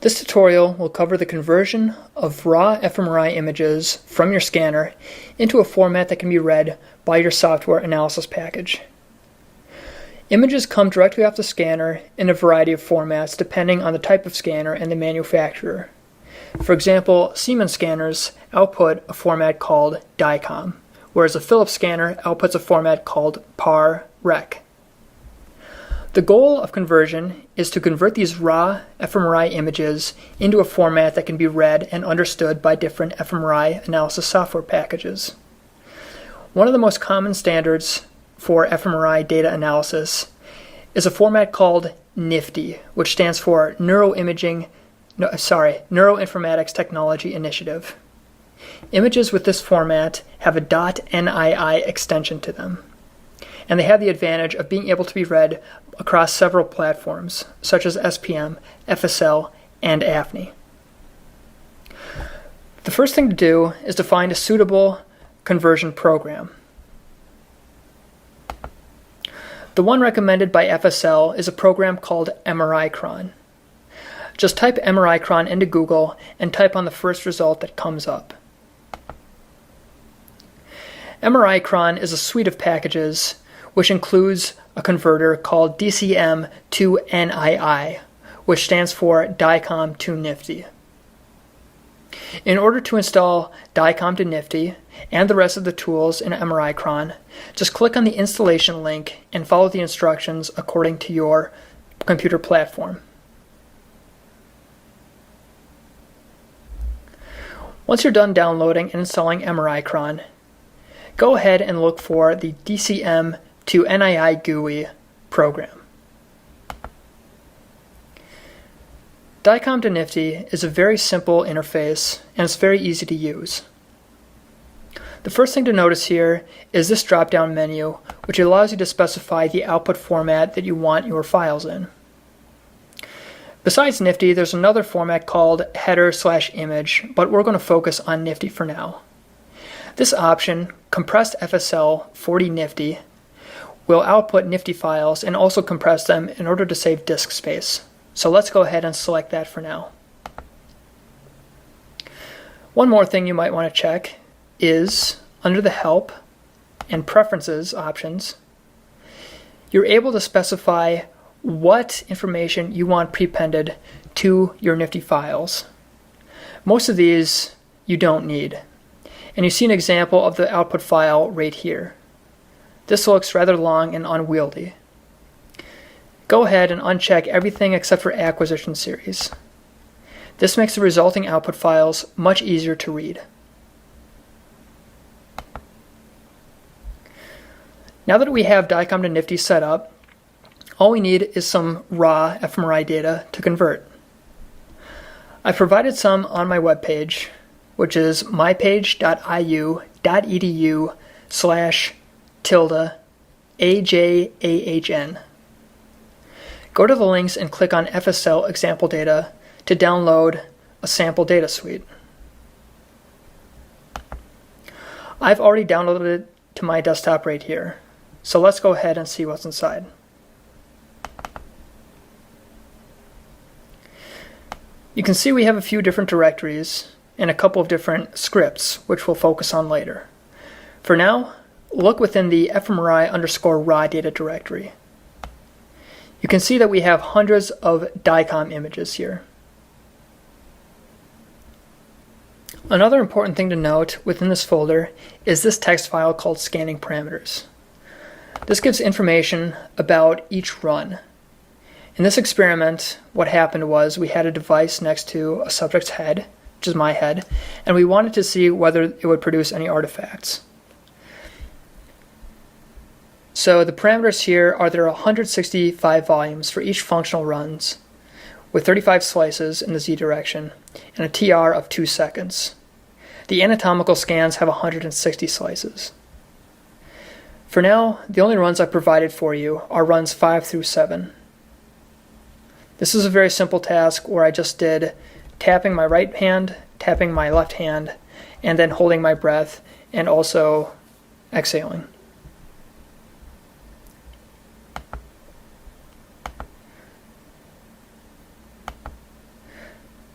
This tutorial will cover the conversion of raw fMRI images from your scanner into a format that can be read by your software analysis package. Images come directly off the scanner in a variety of formats depending on the type of scanner and the manufacturer. For example, Siemens scanners output a format called dcm, whereas a Philips scanner outputs a format called par-rec. The goal of conversion is to convert these raw fMRI images into a format that can be read and understood by different fMRI analysis software packages. One of the most common standards for fMRI data analysis is a format called NIfTI, which stands for Neuroinformatics Technology Initiative. Images with this format have a .nii extension to them, and they have the advantage of being able to be read across several platforms, such as SPM, FSL, and AFNI. The first thing to do is to find a suitable conversion program. The one recommended by FSL is a program called MRIcron. Just type MRIcron into Google and type on the first result that comes up. MRIcron is a suite of packages which includes a converter called dcm2nii, which stands for dicom to NIfTI. In order to install dicom to NIfTI and the rest of the tools in MRIcron, just click on the installation link and follow the instructions according to your computer platform. Once you're done downloading and installing MRIcron, go ahead and look for the dcm2nii GUI program. Dicom to NIfTI is a very simple interface and it's very easy to use. The first thing to notice here is this drop-down menu, which allows you to specify the output format that you want your files in. Besides NIfTI, there's another format called header/image, but we're going to focus on NIfTI for now. This option, compressed FSL 40 NIfTI, will output NIfTI files and also compress them in order to save disk space. So let's go ahead and select that for now. One more thing you might want to check is under the Help and Preferences options, you're able to specify what information you want prepended to your NIfTI files. Most of these you don't need. And you see an example of the output file right here. This looks rather long and unwieldy. Go ahead and uncheck everything except for acquisition series. This makes the resulting output files much easier to read. Now that we have dicom to NIfTI set up, all we need is some raw fMRI data to convert. I provided some on my webpage, which is mypage.iu/AJAHN. Go to the links and click on FSL example data to download a sample data suite. I've already downloaded it to my desktop right here, so let's go ahead and see what's inside. You can see we have a few different directories and a couple of different scripts, which we'll focus on later. For now, look within the fMRI_raw data directory. You can see that we have hundreds of dicom images here. Another important thing to note within this folder is this text file called scanning parameters. This gives information about each run. In this experiment, what happened was we had a device next to a subject's head, which is my head, and we wanted to see whether it would produce any artifacts. So the parameters here are there are 165 volumes for each functional runs, with 35 slices in the z direction, and a TR of 2 seconds. The anatomical scans have 160 slices. For now, the only runs I've provided for you are runs 5 through 7. This is a very simple task where I just did tapping my right hand, tapping my left hand, and then holding my breath and also exhaling.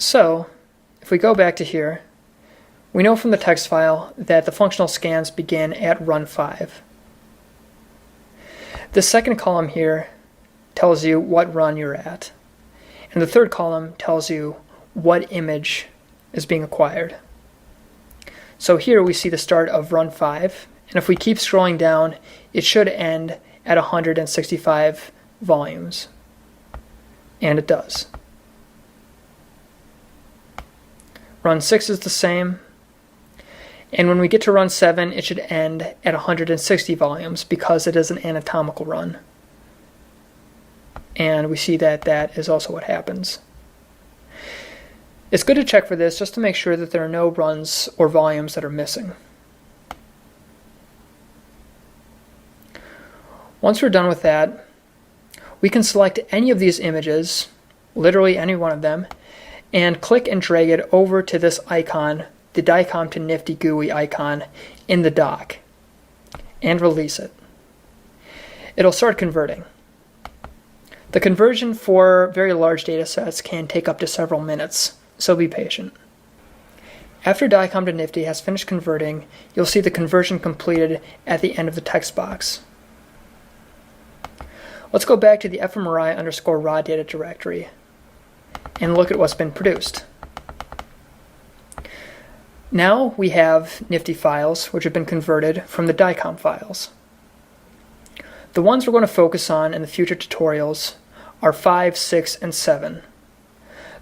So, if we go back to here, we know from the text file that the functional scans begin at run 5. The second column here tells you what run you're at, and the third column tells you what image is being acquired. So here we see the start of run 5, and if we keep scrolling down, it should end at 165 volumes, and it does. Run 6 is the same, and when we get to run 7, it should end at 160 volumes because it is an anatomical run. And we see that that is also what happens. It's good to check for this just to make sure that there are no runs or volumes that are missing. Once we're done with that, we can select any of these images, literally any one of them, and click and drag it over to this icon, the dcm2nii GUI icon in the dock, and release it. It'll start converting. The conversion for very large data sets can take up to several minutes, so be patient. After dcm2nii has finished converting, you'll see the conversion completed at the end of the text box. Let's go back to the fMRI_raw data directory and look at what's been produced. Now we have nifty files which have been converted from the DICOM files. The ones we're going to focus on in the future tutorials are 5, 6, and 7.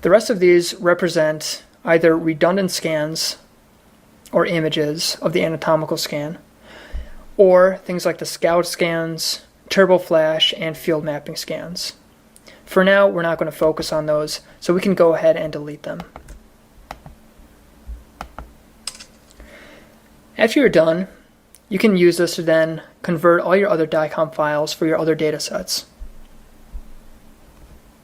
The rest of these represent either redundant scans or images of the anatomical scan, or things like the scout scans, turbo flash, and field mapping scans. For now, we're not going to focus on those, so we can go ahead and delete them. After you're done, you can use this to then convert all your other DICOM files for your other data sets.